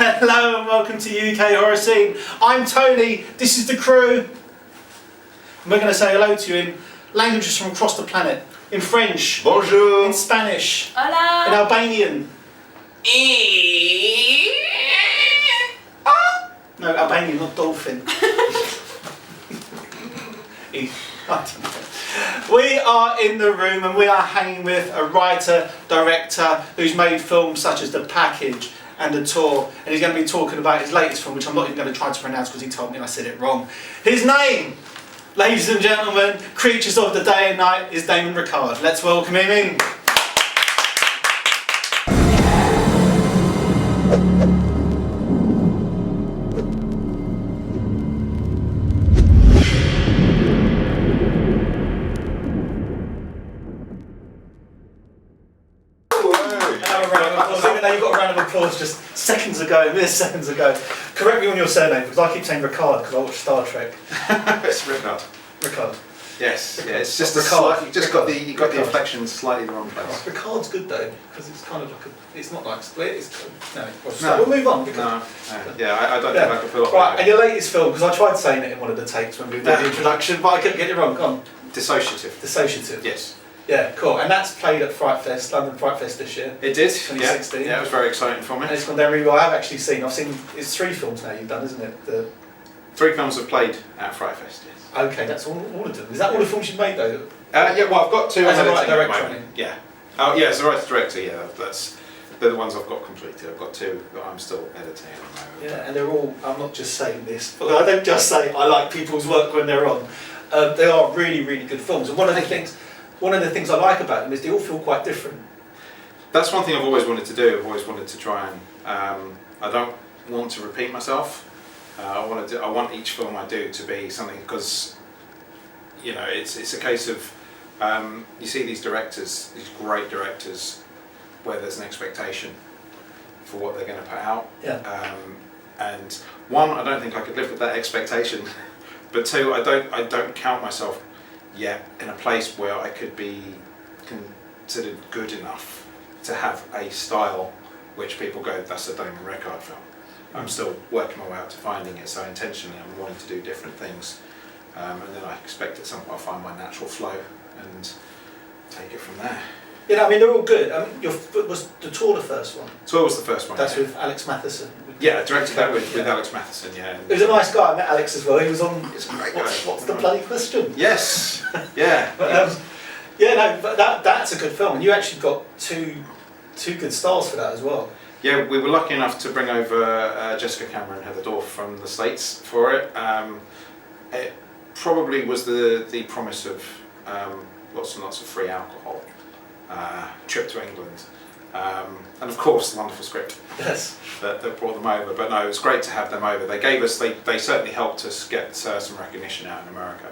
Hello and welcome to UK Horror Scene. I'm Tony, this is the crew. And we're going to say hello to you in languages from across the planet. In French. Bonjour. In Spanish. Hola. In Albanian. No, Albanian, not dolphin. We are in the room and we are hanging with a writer, director who's made films such as The Package and The Tour, and he's going to be talking about his latest film, which I'm not even going to try to pronounce because he told me and I said it wrong. His name, ladies and gentlemen, creatures of the day and night, is Damon Rickard. Let's welcome him in. You got a round of applause just mere seconds ago. Correct me on your surname because I keep saying Rickard because I watch Star Trek. It's Rickard. Rickard. Yes, yeah, it's just Rickard. You just got the inflection slightly the wrong place. Rickard's good though because it's kind of like it's not like we'll move on. Yeah, I don't think I can pull off. Right, and your latest film, because I tried saying it in one of the takes when we did the introduction, but I couldn't get it wrong. Go on. Dissociative. Yes. Yeah, cool. And that's played at Fright Fest, London Fright Fest this year. It did. 2016. Yeah, it was very exciting for me. And it's gone down really well. I've seen. It's 3 films now you've done, isn't it? 3 films have played at Fright Fest. Yes. Okay, that's all of them. Is that all the films you've made though? Yeah, well, I've got 2 as a writer director. Yeah. Oh, yeah, as a writer director. Yeah, they're the ones I've got completed. I've got 2 that I'm still editing at the moment. Yeah, and they're all. I'm not just saying this, but I don't just say I like people's work when they're on. They are really, really good films, and one of the things I like about them is they all feel quite different. That's one thing I've always wanted to do. I've always wanted to try and. I don't want to repeat myself. I want each film I do to be something because, it's a case of you see these directors, these great directors, where there's an expectation for what they're going to put out. Yeah. And 1, I don't think I could live with that expectation, but 2, I don't count myself yet in a place where I could be considered good enough to have a style which people go, that's a Damon Rickard film. I'm still working my way up to finding it, so intentionally I'm wanting to do different things, and then I expect at some point I'll find my natural flow and take it from there. Yeah, I mean they're all good. I mean, was The Tour the first one? Tour was the first one. That's with Alex Matheson. Yeah, I directed that with Alex Matheson. Yeah. He was a nice guy. I met Alex as well. He was on. He's a great guy. What's the bloody question? Yes. Yeah. but that's a good film, and you actually got two good stars for that as well. Yeah, we were lucky enough to bring over Jessica Cameron and Heather Dorff from the States for it. It probably was the promise of lots and lots of free alcohol, trip to England, and of course the wonderful script. Yes. That brought them over. But no, it was great to have them over. They certainly helped us get some recognition out in America,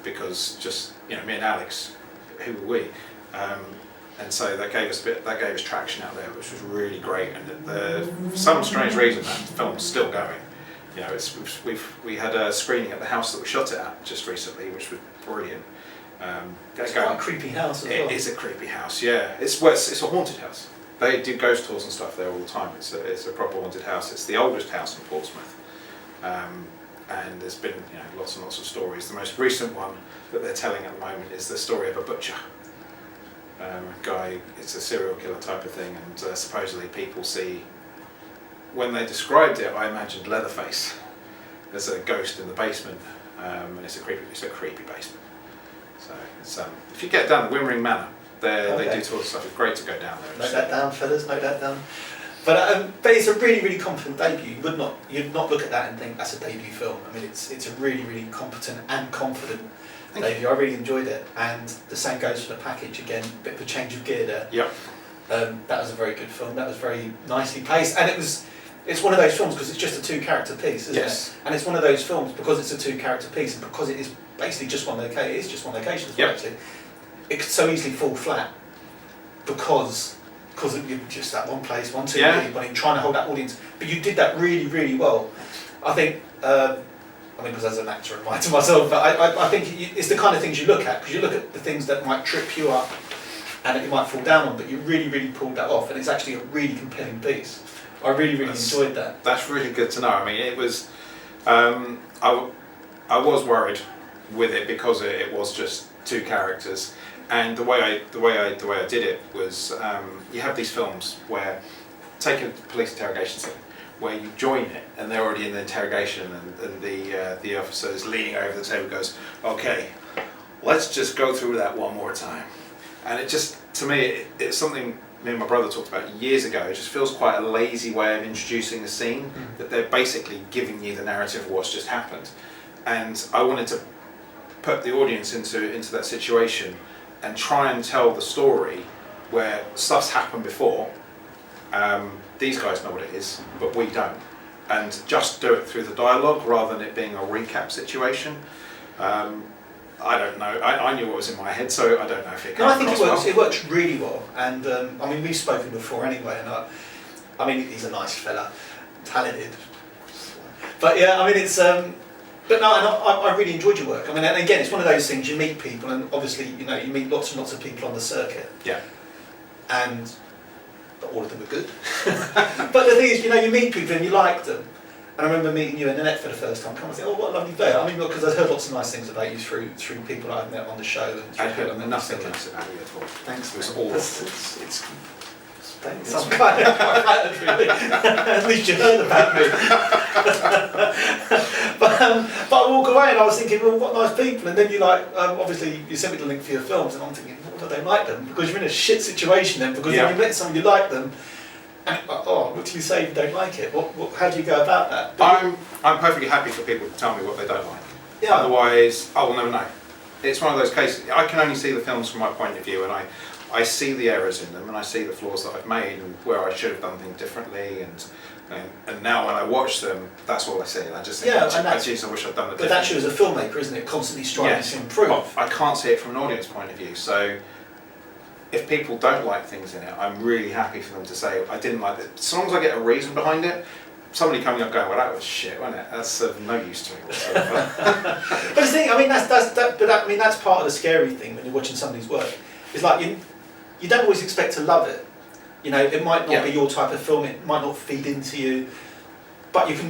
because just me and Alex, who were we? And so that gave us traction out there, which was really great. And for some strange reason, that film's still going. We had a screening at the house that we shot it at just recently, which was brilliant. It's quite a creepy house as well. It is a creepy house, yeah. It's a haunted house. They do ghost tours and stuff there all the time. It's a proper haunted house. It's the oldest house in Portsmouth, and there's been lots and lots of stories. The most recent one that they're telling at the moment is the story of a butcher. Guy, it's a serial killer type of thing, and supposedly people see. When they described it, I imagined Leatherface. There's a ghost in the basement, and it's a creepy basement. So it's, if you get down the Wimmering Manor, they do tours and stuff. It's great to go down there. Note that down, fellas. Note that down. But it's a really, really competent debut. You'd not look at that and think that's a debut film. I mean, it's a really, really competent and confident debut. I really enjoyed it, and the same goes for The Package. Again, a bit of a change of gear there. Yep. That was a very good film. That was very nicely paced, and it's one of those films because it's just a 2-character piece, isn't it? And it's one of those films because it's a 2-character piece and because it is basically just one location. It is just one location. Actually, it could so easily fall flat because you're just that one place, one too many, but trying to hold that audience. But you did that really, really well. I think. Because as an actor, I'm right to myself, but I think it's the kind of things you look at, because you look at the things that might trip you up and that you might fall down on, but you really, really pulled that off, and it's actually a really compelling piece. I really enjoyed that. That's really good to know. I mean, it was. I was worried with it because it was just two characters, and the way I did it was you have these films where take a police interrogation scene where you join it and they're already in the interrogation and the officer is leaning over the table and goes, okay, let's just go through that one more time. And it just, to me, it's something me and my brother talked about years ago. It just feels quite a lazy way of introducing the scene, that they're basically giving you the narrative of what's just happened. And I wanted to put the audience into that situation and try and tell the story where stuff's happened before. These guys know what it is, but we don't. And just do it through the dialogue rather than it being a recap situation. I don't know. I knew what was in my head, so I don't know if it came No, I think across well. it works really well. And I mean, we've spoken before anyway, and I mean, he's a nice fella, talented. But yeah, I mean, it's. But no, and I really enjoyed your work. I mean, and again, it's one of those things. You meet people, and obviously, you know, you meet lots and lots of people on the circuit. Yeah. And all of them are good. But the thing is, you know, you meet people and you like them. And I remember meeting you in Annette for the first time. Come and say, oh, what a lovely day. I mean, because I've heard lots of nice things about you through people I've met on the show. And I heard nothing nice about you at all. Thanks. It was mate. awful. It's thanks. I'm quite flattered, really. At least you heard about me. But I walk away and I was thinking, well, what nice people. And then you obviously you sent me the link for your films, and I'm thinking, well, I don't like them because you're in a shit situation then. Because when you met someone you like them. And, what do you say if you don't like it? How do you go about that? I'm perfectly happy for people to tell me what they don't like. Yeah. Otherwise, I will never know. It's one of those cases. I can only see the films from my point of view, and I see the errors in them, and I see the flaws that I've made, and where I should have done things differently. And now when I watch them, that's all I see. And I just think, geez, I wish I'd done it differently. But that's you as a filmmaker, isn't it? Constantly striving to improve. But I can't see it from an audience point of view. So if people don't like things in it, I'm really happy for them to say, I didn't like it. As long as I get a reason behind it, somebody coming up going, well, that was shit, wasn't it? That's of no use to me whatsoever. But the thing, I mean, that's part of the scary thing when you're watching somebody's work. It's like you don't always expect to love it. You know, it might not be your type of film, it might not feed into you, but if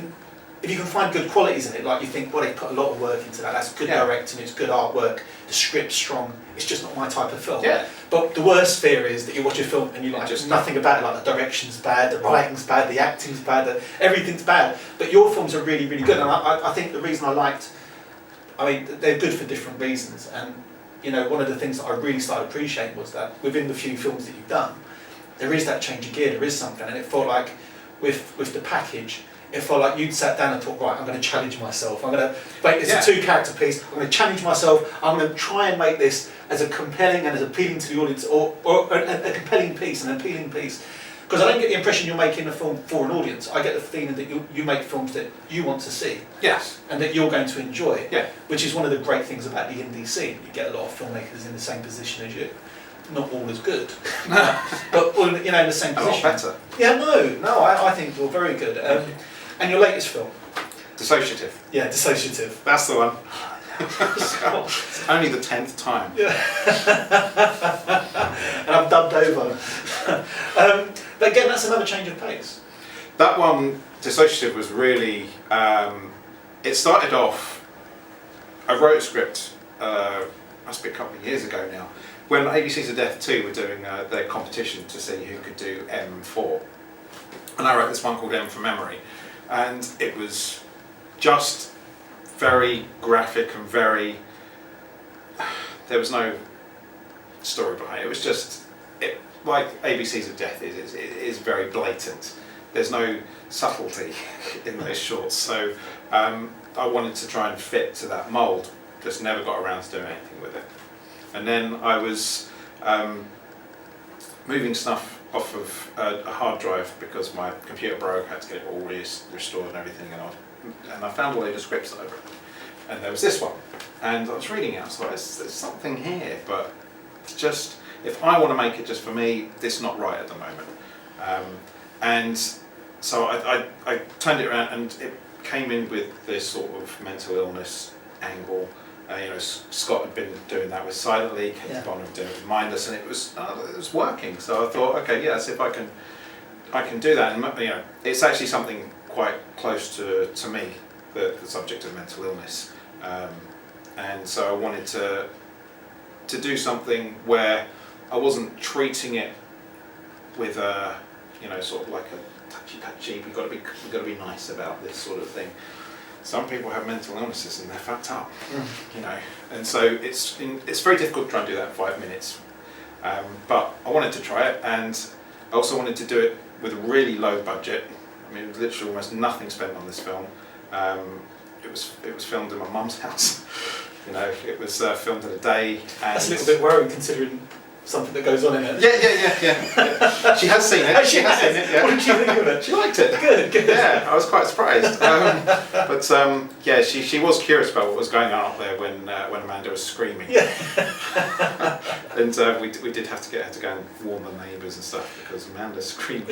you can find good qualities in it, like you think, well, they put a lot of work into that, that's good directing, it's good artwork, the script's strong, it's just not my type of film. Yeah. But the worst fear is that you watch a film and you like just nothing about it, like the direction's bad, the writing's bad, the acting's bad, everything's bad. But your films are really, really good, and I think the reason they're good for different reasons, and you know, one of the things that I really started appreciating was that within the few films that you've done, there is that change of gear, there is something, and it felt like with the package, it felt like you'd sat down and thought, right, I'm going to challenge myself. I'm going to make this a two-character piece. I'm going to challenge myself. I'm going to try and make this as a compelling and as appealing to the audience, or a compelling piece, an appealing piece. Because I don't get the impression you're making a film for an audience. I get the feeling that you make films that you want to see. Yes. And that you're going to enjoy. Yeah. Which is one of the great things about the indie scene. You get a lot of filmmakers in the same position as you. Not all as good, but all, you know, in the same position. A lot better. Yeah, no, I think you're very good. And your latest film? Dissociative. Yeah, Dissociative. That's the one. It's only the 10th time. Yeah. And I've dubbed over. But again, that's another change of pace. That one, Dissociative, was really, it started off, I wrote a script, must be a couple of years ago now, when ABC's of Death 2 were doing their competition to see who could do M4. And I wrote this one called M for Memory. And it was just very graphic and very, there was no story behind it. It was just, like ABC's of Death is very blatant. There's no subtlety in those shorts. So I wanted to try and fit to that mould, just never got around to doing anything with it. And then I was moving stuff off of a hard drive because my computer broke. I had to get it all restored and everything, and I found a load of scripts that I wrote, and there was this one, and I was reading it. I was like, there's something here, but it's just, if I want to make it just for me, this is not right at the moment. And so I turned it around, and it came in with this sort of mental illness angle. Scott had been doing that with Silently, Kate Bond had been doing it with Mindless, and it was working. So I thought, okay, let's see if I can I can do that, and it's actually something quite close to me, the subject of mental illness, and so I wanted to do something where I wasn't treating it with a sort of like a touchy. We've got to be nice about this sort of thing. Some people have mental illnesses and they're fucked up, and so it's very difficult to try and do that in 5 minutes. But I wanted to try it, and I also wanted to do it with a really low budget. I mean, it was literally almost nothing spent on this film. It was filmed in my mum's house. It was filmed in a day. And that's a little bit worrying considering something that goes on in it. Yeah. She has seen it. She has seen it. Yeah. What did she think of it? She liked it. Good. Yeah, I was quite surprised. She was curious about what was going on up there when Amanda was screaming. Yeah. And we did have to get her to go and warn the neighbours and stuff because Amanda screamed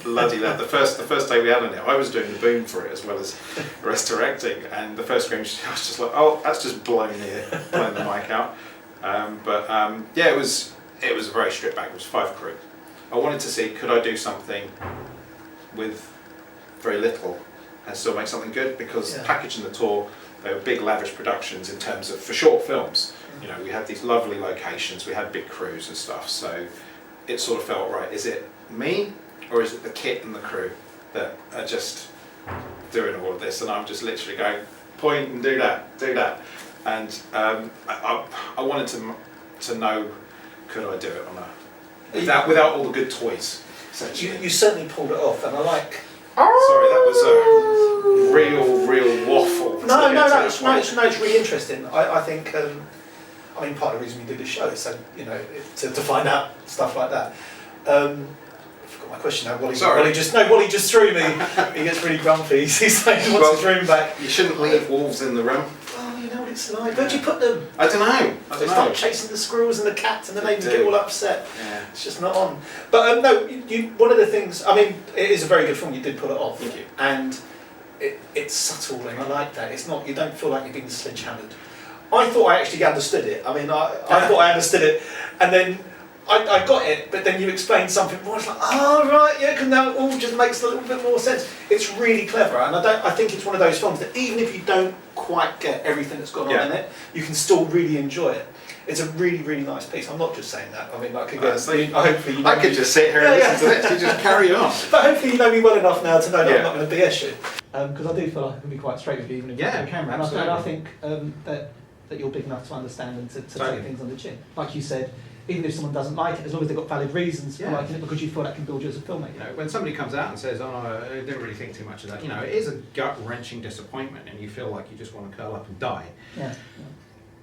bloody loud. The first day we had on it, I was doing the boom for it as well as the rest directing, and the first scream, I was just like, oh, that's just blown the mic out. It was very stripped back. It was 5 crew. I wanted to see, could I do something with very little and still make something good, because the package and the tour, they were big lavish productions in terms of, for short films, we had these lovely locations, we had big crews and stuff, so it sort of felt right. Is it me or is it the kit and the crew that are just doing all of this, and I'm just literally going, point and do that, and I wanted to know, could I do it on without all the good toys? You certainly pulled it off, and I like. Sorry, that was a real waffle. No, it's really interesting. I think. Part of the reason we do this show is so to find out stuff like that. I forgot my question now. Wally just threw me. He gets really grumpy. He's saying he wants his room back. You shouldn't leave wolves in the room. Oh, you know what it's like. Where'd you put them? I don't know. They start chasing the squirrels and the cats, and then they get all upset. Yeah. It's just not on. But one of the things. It is a very good film. You did pull it off. Thank you. And it's subtle, and I like that. It's not. You don't feel like you're being sledgehammered. I thought I actually understood it. I thought I understood it, and then I got it. But then you explained something more. It's like, oh right, yeah, because now it all just makes a little bit more sense. It's really clever, and I think it's one of those films that even if you don't quite get everything that's gone on in it, you can still really enjoy it. It's a really, really nice piece. I'm not just saying that. Hopefully I could just sit here and listen to this. You just carry on. But hopefully you know me well enough now to know that I'm not going to BS you. Because I do feel like I can be quite straight with you even if you're on camera. And I think that you're big enough to understand and to take things on the chin. Like you said, even if someone doesn't like it, as long as they've got valid reasons for liking it, because you feel that can build you as a filmmaker. When somebody comes out and says, "Oh, no, I didn't really think too much of that," it is a gut-wrenching disappointment, and you feel like you just want to curl up and die. Yeah.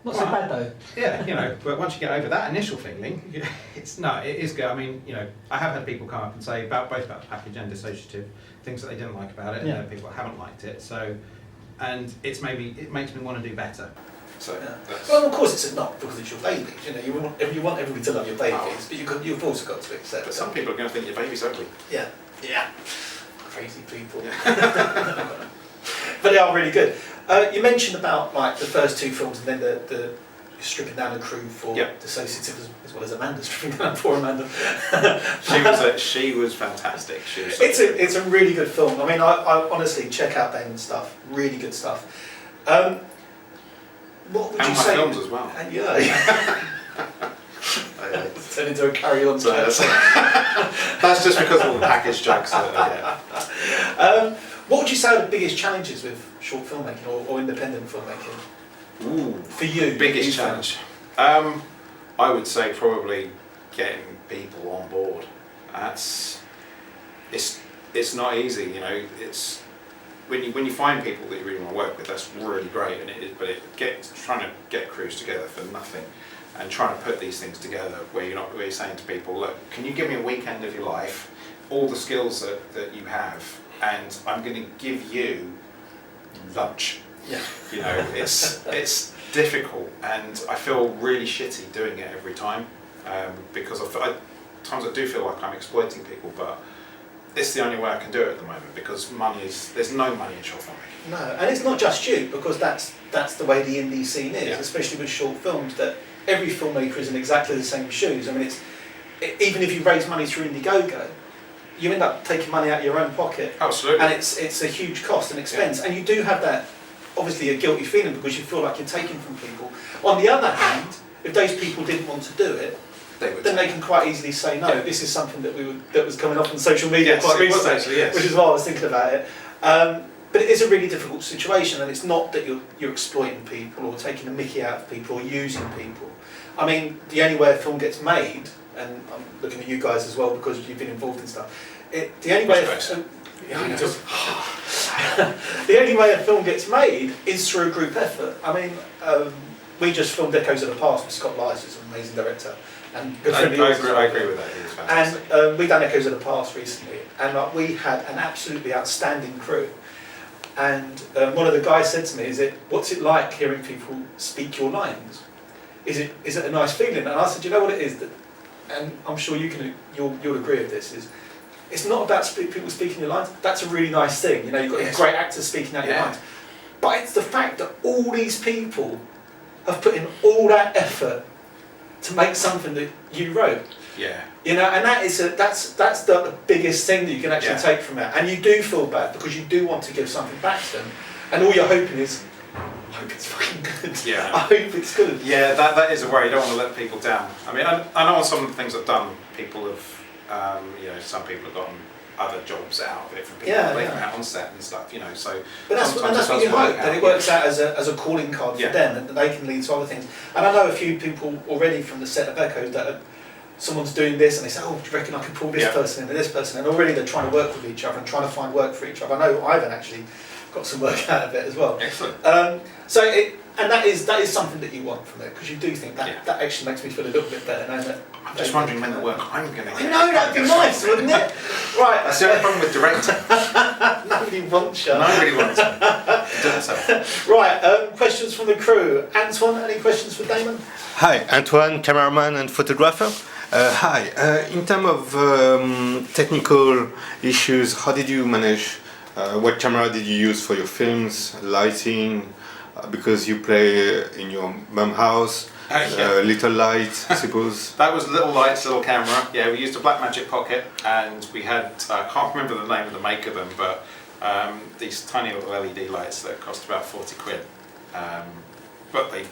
Not so bad though. Yeah, but once you get over that initial feeling, it is good. I have had people come up and say both about the package and dissociative things that they didn't like about it, and there are people that haven't liked it. So, and it makes me want to do better. So, well, of course it's not because it's your babies. You want everybody to love your babies, but you've also got to accept. But some people are going to think your baby's ugly. Yeah. Crazy people. But they are really good. You mentioned about the first 2 films, and then the stripping down the crew for dissociative as well as Amanda stripping down for Amanda. She was fantastic. It's a really good film. I honestly check out Damon's stuff. Really good stuff. What would you say? And my films as well. And it's turned into a carry-on. That's just because of all the package jokes. What would you say are the biggest challenges with short filmmaking or independent filmmaking? Ooh, for you, biggest challenge. I would say probably getting people on board. It's not easy, It's when you find people that you really want to work with, that's really great. Trying to get crews together for nothing, and trying to put these things together where you're saying to people, look, can you give me a weekend of your life, all the skills that you have, and I'm going to give you lunch. Yeah. It's difficult, and I feel really shitty doing it every time, because times I do feel like I'm exploiting people, but it's the only way I can do it at the moment, because there's no money in short filmmaking. No, and it's not just you, because that's the way the indie scene is, especially with short films, that every filmmaker is in exactly the same shoes. Even if you raise money through Indiegogo, you end up taking money out of your own pocket. Absolutely. And it's a huge cost and expense. And you do have that, obviously, a guilty feeling because you feel like you're taking from people. On the other hand, if those people didn't want to do it, then they can quite easily say no. This is something that was coming up on social media quite recently, actually, yes. which is why I was thinking about it. But it is a really difficult situation, and it's not that you're exploiting people or taking the mickey out of people or using people. I mean, the only way a film gets made, and I'm looking at you guys as well because you've been involved in stuff. The only way a film gets made is through a group effort. I mean, we just filmed Echoes of the Past with Scott Lyons, who's an amazing director. And I agree with that. He was fantastic. And we've done Echoes of the Past recently, and we had an absolutely outstanding crew. And one of the guys said to me, what's it like hearing people speak your lines? Is it a nice feeling? And I said, you know what it is? And I'm sure you'll agree with this, is it's not about people speaking your lines. That's a really nice thing. You know, you've got these great actors speaking out your lines. But it's the fact that all these people have put in all that effort to make something that you wrote. Yeah. You know, and that's the biggest thing that you can actually take from it. And you do feel bad because you do want to give something back to them. And all you're hoping is, I hope it's fucking good. Yeah. I hope it's good. Yeah, that is a worry. You don't want to let people down. I mean, I know on some of the things I've done, people have, some people have gotten other jobs out of it from people leaving out on set and stuff, you know, so... But that's what you hope, that it works out as a calling card for them, and that they can lead to other things. And I know a few people already from the set of Echoes that someone's doing this and they say, oh, do you reckon I could pull this person into this person? And already they're trying to work with each other and trying to find work for each other. I know Ivan actually got some work out of it as well. Excellent. And that is something that you want from it, because you do think that actually makes me feel a little bit better knowing that. I'm just wondering when the work I'm going to get. I know, that'd be nice, wouldn't it? Right. That's the only problem with directing. Nobody wants you. Nobody wants you. Right, questions from the crew. Antoine, any questions for Damon? Hi, Antoine, cameraman and photographer. Hi, in terms of technical issues, how did you manage? What camera did you use for your films? Lighting? Because you play in your mum house. Little light, I suppose. That was Little Light's little camera. Yeah, we used a Blackmagic Pocket, and we had, I can't remember the name of the make of them, but these tiny little LED lights that cost about 40 quid. But they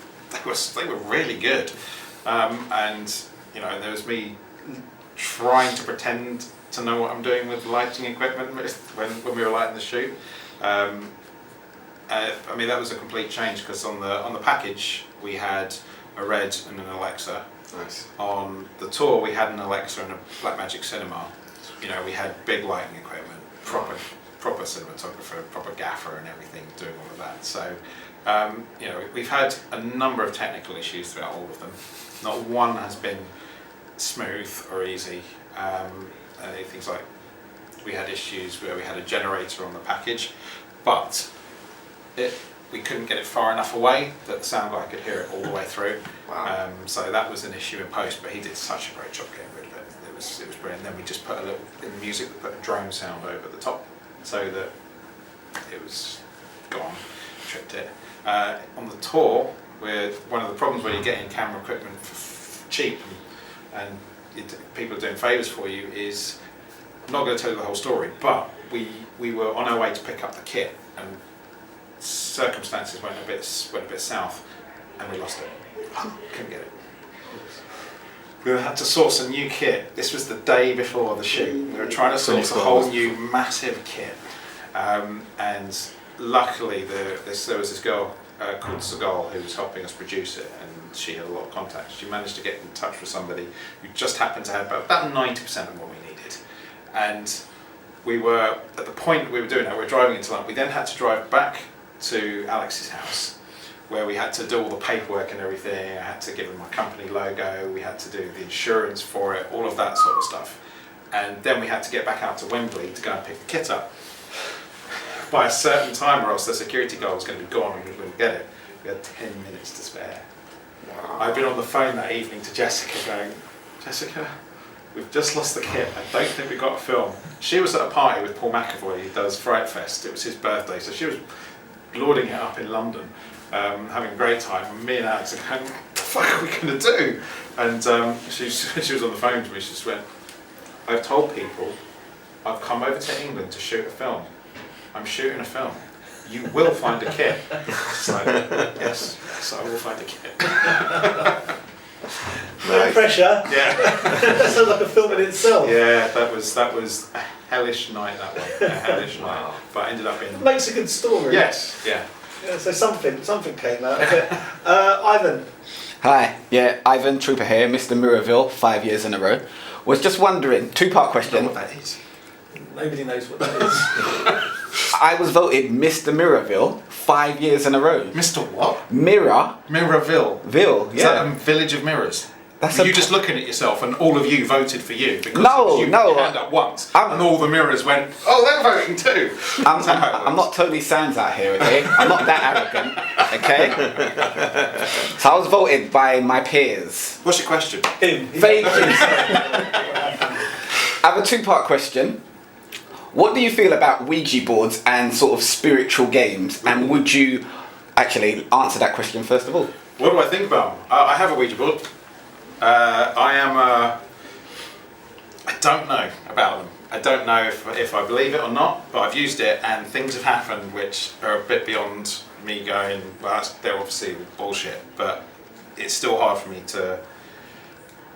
were really good. And, you know, there was me trying to pretend to know what I'm doing with the lighting equipment when we were lighting the shoot. I mean, that was a complete change, because on the package we had a Red and an Alexa. Nice. On the tour we had an Alexa and a Blackmagic Cinema. You know, we had big lighting equipment, proper cinematographer, proper gaffer and everything doing all of that. So, you know, we've had a number of technical issues throughout all of them. Not one has been smooth or easy. Things like, we had issues where we had a generator on the package, but we couldn't get it far enough away that the sound guy could hear it all the way through. Wow. So that was an issue in post, but he did such a great job getting rid of it. It was brilliant. Then we just put a little, in the music, we put a drone sound over the top so that it was gone, tripped it. On the tour, one of the problems where you're getting camera equipment for cheap and people are doing favours for you is, I'm not going to tell you the whole story, but we were on our way to pick up the kit, and circumstances went a bit south, and we lost it. Couldn't get it. We had to source a new kit. This was the day before the shoot. We were trying to source a whole new massive kit, and luckily there was this girl called Segal who was helping us produce it, and she had a lot of contacts. She managed to get in touch with somebody who just happened to have about 90% of what we needed, and we were at the point we were doing that. We were driving into London. We then had to drive back to Alex's house, where we had to do all the paperwork and everything. I had to give him my company logo, we had to do the insurance for it, all of that sort of stuff. And then we had to get back out to Wembley to go and pick the kit up by a certain time, or else the security guard was going to be gone and we wouldn't get it. We had 10 minutes to spare. Wow. I'd been on the phone that evening to Jessica going, Jessica, we've just lost the kit. I don't think we got a film. She was at a party with Paul McAvoy, who does Fright Fest. It was his birthday, so she was lording it up in London, having a great time. And me and Alex are going, what the fuck are we going to do? And she was on the phone to me. She just went, I've told people I've come over to England to shoot a film. I'm shooting a film. You will find a kit. It's like, yes, I will find a kit. No pressure. Yeah. That sounds like a film in itself. Yeah, that was a hellish night that way. A hellish night. But it ended up being... It makes a good story. Yes, yeah. Yeah, so something came out of it. Ivan. Hi, yeah, Ivan, Troopa here, Mr. Mirrorville, 5 years in a row. Was just wondering, two-part I question. don't know what that is. Nobody knows what that is. I was voted Mr. Mirrorville 5 years in a row. Mr. what? Mirrorville, Mirrorville. Is yeah. that a village of mirrors? That's Were a- you just looking at yourself and all of you voted for you? Because No, you no, put your hand up once I'm- and all the mirrors went, oh, they're voting too. That's how it I'm works. not Tony Sands out here, okay? I'm not that arrogant, okay? So I was voted by my peers. What's your question? Him. Thank you. I have a two-part question. What do you feel about Ouija boards and sort of spiritual games? And would you actually answer that question first of all? What do I think about them? I have a Ouija board. I don't know about them. I don't know if I believe it or not, but I've used it and things have happened which are a bit beyond me going, well, they're obviously bullshit, but it's still hard for me to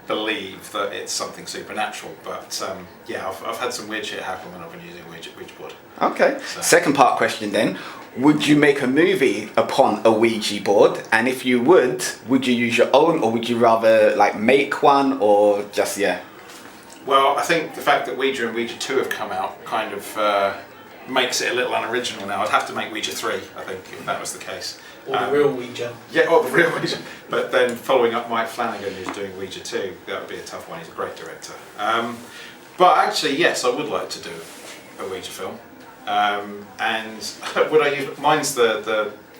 believe that it's something supernatural. But yeah, I've had some weird shit happen when I've been using a Ouija board. Okay. So- Second part question then. Would you make a movie upon a Ouija board? And if you would you use your own, or would you rather like make one, or just, yeah? Well, I think the fact that Ouija and Ouija 2 have come out kind of makes it a little unoriginal now. I'd have to make Ouija 3, I think, if that was the case. Or the real Ouija. Yeah, or the real Ouija. But then following up Mike Flanagan, who's doing Ouija 2, that would be a tough one. He's a great director. But actually, yes, I would like to do a Ouija film. And would I use? Mine's the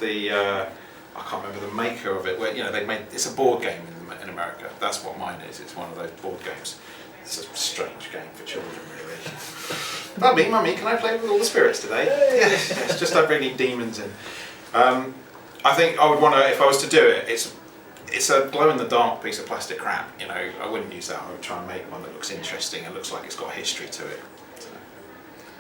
I can't remember the maker of it. Where they made it's a board game in America. That's what mine is. It's one of those board games. It's a strange game for children, really. Mummy, can I play with all the spirits today? Yes, yes. Just don't bring any demons in. I think I would want to, if I was to do it, it's a glow-in-the-dark piece of plastic crap. I wouldn't use that. I would try and make one that looks interesting and looks like it's got a history to it. So,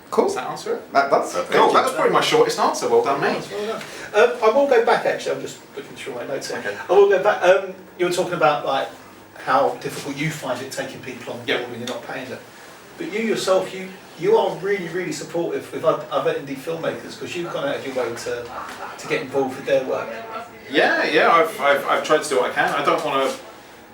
Cool. does that answer it? That's Cool. That was probably my shortest answer. Well done, mate. Well done. I will go back actually. I'm just looking through my notes here. Okay. I will go back. You were talking about like how difficult you find it taking people on board Yep. when you're not paying them. But you yourself, you are really, really supportive with other indie filmmakers because you've gone out of your way to get involved with their work. Yeah. I've tried to do what I can. I don't want to.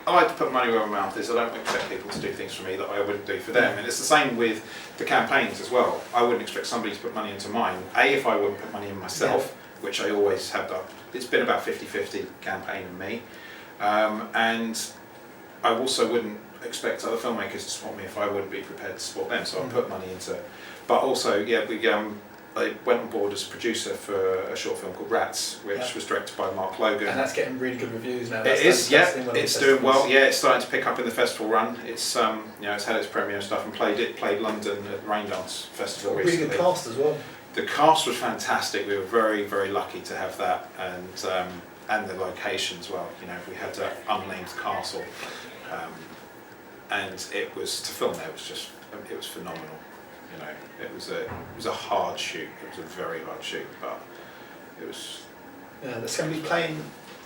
I like to put money where my mouth is. I don't expect people to do things for me that I wouldn't do for them. And it's the same with the campaigns as well. I wouldn't expect somebody to put money into mine. If I wouldn't put money in myself, which I always have done. It's been about 50-50 campaign and me. And I also wouldn't expect other filmmakers to support me if I wouldn't be prepared to support them. So I put money into. But also, I went on board as a producer for a short film called Rats, which was directed by Mark Logan. And that's getting really good reviews now. It is, yeah. It's doing well. Yeah, it's starting to pick up in the festival run. It's it's had its premiere stuff and played London at Raindance Festival Really recently. good cast as well. The cast was fantastic. We were very, very lucky to have that, and the location as well. We had an unnamed castle, and it was to film there. It was phenomenal. It was a hard shoot. It was a very hard shoot, but it was. Yeah, that's going to be playing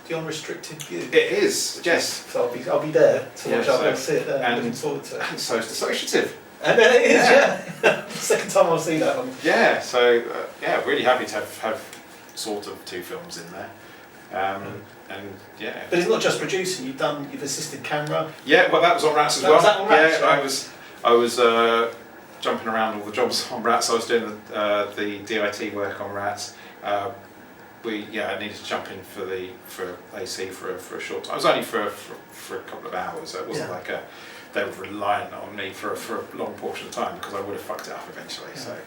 the unrestricted view. It is, yes. So I'll be there to watch. Yeah, I'll so- see it there. and- Looking forward to it. And so is Dissociative. And then it is, yeah. Second time I'll see that one. Yeah, so really happy to have sort of two films in there, and yeah. But it's not just producing. You've assisted camera. Yeah, well, that was on Rats as That well. was that on Rats, yeah, yeah. I was jumping around all the jobs on Rats. I was doing the DIT work on Rats. I needed to jump in for AC for a short time. I was only for a couple of hours. So it wasn't like they were reliant on me for a long portion of time because I would have fucked it up eventually. Yeah. So,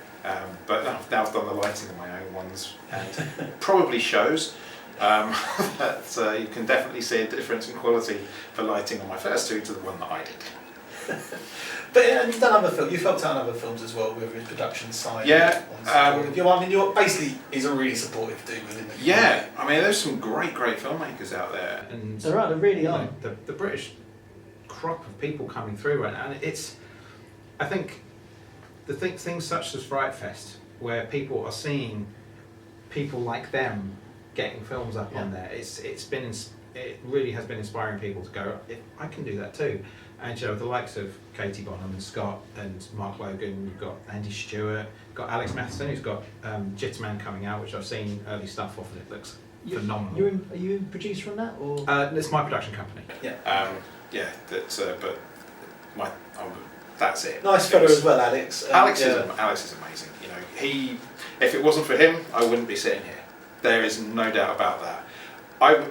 but now I've done the lighting on my own ones, and probably shows. That you can definitely see a difference in quality for lighting on my first two to the one that I did. But you've done other films. You've helped out on other films as well, with his production side. Yeah, You're basically he's a really supportive dude within the community. Yeah, I mean, there's some great filmmakers out there. And There are. There really are. the British crop of people coming through right now, and I think things such as Fright Fest, where people are seeing people like them getting films up on there. It really has been inspiring people to go, I can do that too. And the likes of Katie Bonham and Scott and Mark Logan, you've got Andy Stewart, you've got Alex Matheson, who's got Jitterman coming out, which I've seen early stuff off, and it looks phenomenal. Are you a producer on that, or? It's my production company. Yeah. That's it. Nice fella as well, Alex. Alex is amazing. If it wasn't for him, I wouldn't be sitting here. There is no doubt about that. I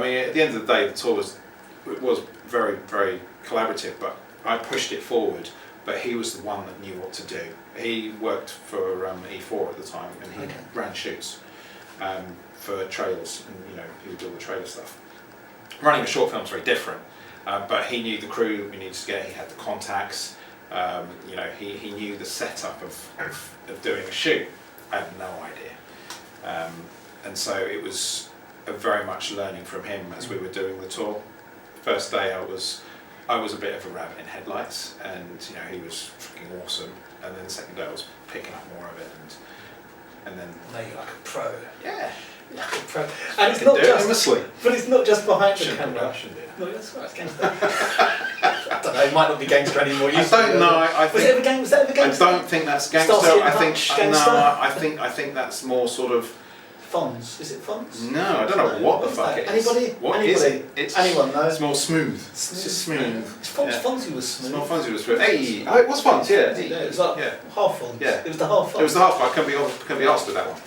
mean, at the end of the day, the tour was very, very collaborative, but I pushed it forward. But he was the one that knew what to do. He worked for E4 at the time, and he ran shoots for trailers, and he would do all the trailer stuff. Running a short film is very different, but he knew the crew we needed to get. He had the contacts. He knew the setup of doing a shoot. I had no idea, and so it was very much learning from him as we were doing the tour. First day I was a bit of a rabbit in headlights, and he was freaking awesome. And then the second day I was picking up more of it, and then now you're like a pro. Yeah. Like a pro. And it's not just, but it's not just behind the camera. No, that's right, it's gangster. I don't know, it might not be gangster anymore. I don't know. Was that ever gangster? I don't think that's gangster. I think that's more sort of Fonz. Is it Fonz? No, I don't know what the fuck it is. Anybody? What is it? Anyone knows? It's more smooth. It's just smooth. Fonzie was smooth. It's more Fonzie was smooth. Hey, oh, it was Fonz, yeah. It was like half Fonz. Yeah. It was the half Fonz. It was the half Fonz. I couldn't be asked with that one.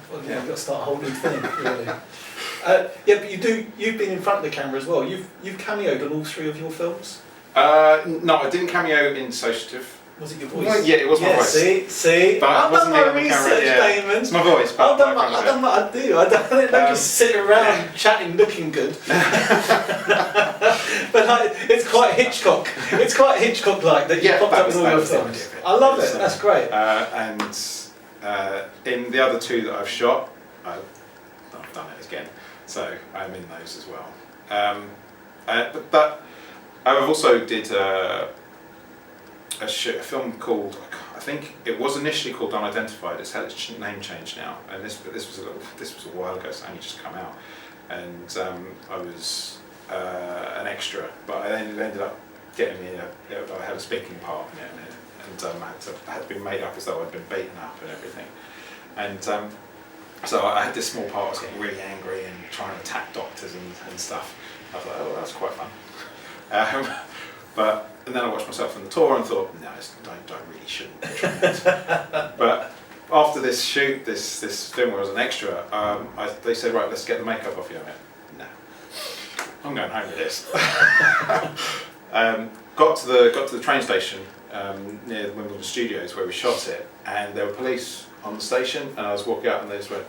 Well, you've got to start a whole new thing, really. But you've been in front of the camera as well. You've cameoed on all 3 of your films? No, I didn't cameo in Associative. Was it your voice? Well, yeah, it was my voice. See? But I've done my research, Damon. It's my voice. I've done what I do. I don't just sit around chatting, looking good. But it's quite Hitchcock. It's quite Hitchcock-like that you popped up with all your films. I love it. That's great. And in the other 2 that I've shot, I've done it again. So I'm in those as well. But I've also did a film called, I think it was initially called Unidentified. It's had its name changed now, and this was a while ago. It's only just come out, and I was an extra, but I ended up getting I had a speaking part in it, and I had been made up as though I'd been beaten up and everything, and so I had this small part. I was getting really angry and trying to attack doctors and stuff. I was like, oh, that's quite fun. And then I watched myself on the tour and thought, no, I really shouldn't be trying that. But after this shoot, this film where I was an extra, they said, right, let's get the makeup off you. I went, no, I'm going home with this. Got to the train station near the Wimbledon Studios where we shot it, and there were police on the station, and I was walking out and they just went,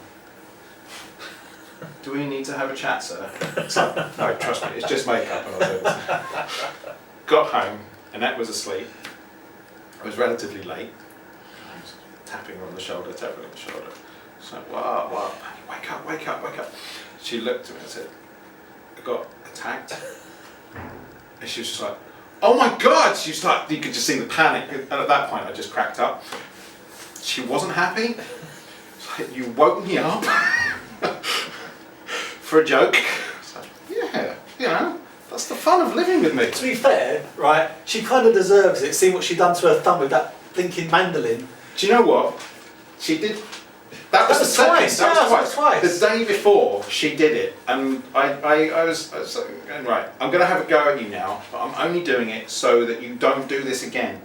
do we need to have a chat, sir? So, no, trust me, it's just makeup. And I was able to. Got home, Annette was asleep. I was relatively late. I was tapping her on the shoulder, So, what? Wake up. She looked at me and said, I got attacked. And she was just like, oh my God! She was like, you could just see the panic. And at that point, I just cracked up. She wasn't happy. She's like, you woke me up for a joke. So, yeah, that's the fun of living with me. To be fair, right, she kind of deserves it, seeing what she done to her thumb with that blinking mandolin. Do you know what? She did. That was the second. Twice. That was twice. The day before, she did it, and I was going, right, I'm going to have a go at you now, but I'm only doing it so that you don't do this again.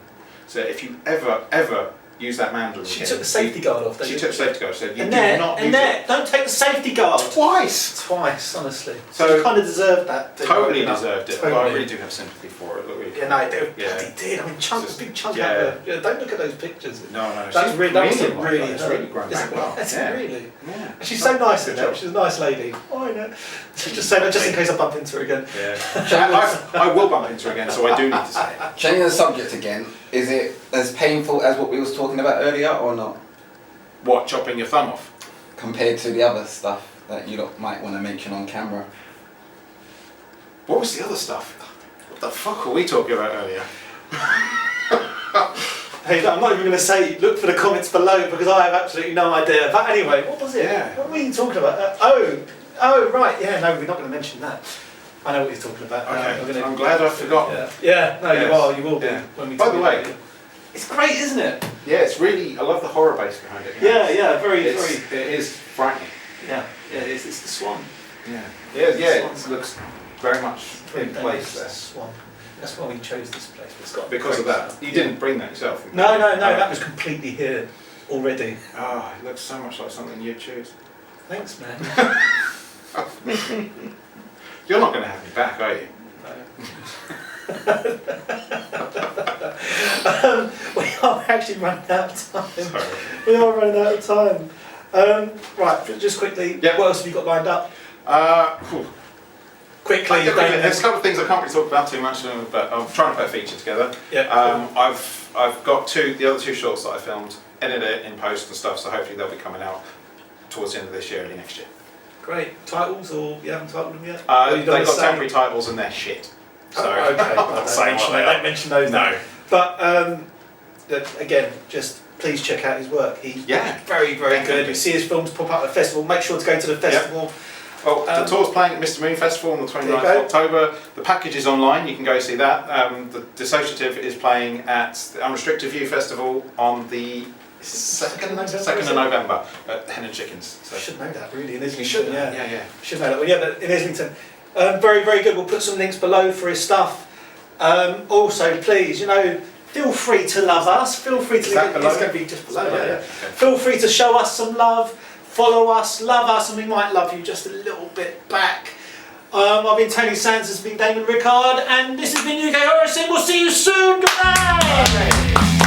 So if you ever use that mandolin She again, took the safety guard off. She took the safety guard. She said, you do not use Annette, it. don't take the safety guard. Twice, honestly. So you kind of deserved that. Totally deserved it. Totally. But I really do have sympathy for it. Look, really. Yeah, no, it bloody Yeah. did. I mean, big chunk Yeah. out of her. Yeah, don't look at those pictures. No, That's she's really, that was brilliant like really, that. It's really grown back well. That's Yeah. really. Yeah. She's so nice, Good isn't job. she? She's a nice lady. Oh, I know. Just say that just in case I bump into her again. Yeah. I will bump into her again, so I do need to say it. Changing the subject again, is it as painful as what we was talking about earlier or not? What, chopping your thumb off? Compared to the other stuff that you lot might want to mention on camera. What was the other stuff? What the fuck were we talking about earlier? Hey, I'm not even going to say look for the comments below because I have absolutely no idea. But anyway, what was it? Yeah. What were you talking about? Right. Yeah, no, we're not going to mention that. I know what you're talking about. Okay. I'm glad I forgot. Yeah. No, Yes. you will be. Yeah. When we By talk the about way, it. It's great, isn't it? yeah, it's really. I love the horror base behind it. you know. Yeah, very. It is frightening. Yeah, it is. It's the Swan. Yeah. It looks very much in place there. Swan. That's why we chose this place. It's got Because of great that. stuff. You didn't bring that yourself. No, that was completely here already. Oh, it looks so much like something you'd choose. Thanks, man. You're not going to have me back, are you? We are actually running out of time. Sorry. We are running out of time. Right, just quickly, Yeah. what else have you got lined up? Whew. Quickly, There's a couple of things I can't really talk about too much, but I'm trying to put a feature together. Yeah. I've got the other two shorts that I filmed, edited it in post and stuff, so hopefully they'll be coming out towards the end of this year, early next year. Great. Titles, or you haven't titled them yet? They've got temporary titles and they're shit. So okay. I'll not say what they are. Don't mention those. No. now. But again, just please check out his work. He's very, very good. You see his films pop up at the festival. Make sure to go to the festival. Well, the tour's playing at Mr. Moon Festival on the 29th of October. The package is online, you can go see that. The Dissociative is playing at the Unrestricted View Festival on the 2nd of November at Hen and Chickens. I should know that really in Islington. You should, yeah. Should know that. Well, yeah, but in Islington. Very, very good. We'll put some links below for his stuff. Also, please, feel free to love us. Feel free to. It's going to be just below. Yeah. Okay. Feel free to show us some love. Follow us, love us, and we might love you just a little bit back. I've been Tony Sands, this has been Damon Rickard, and this has been UKHS. We'll see you soon. Goodbye.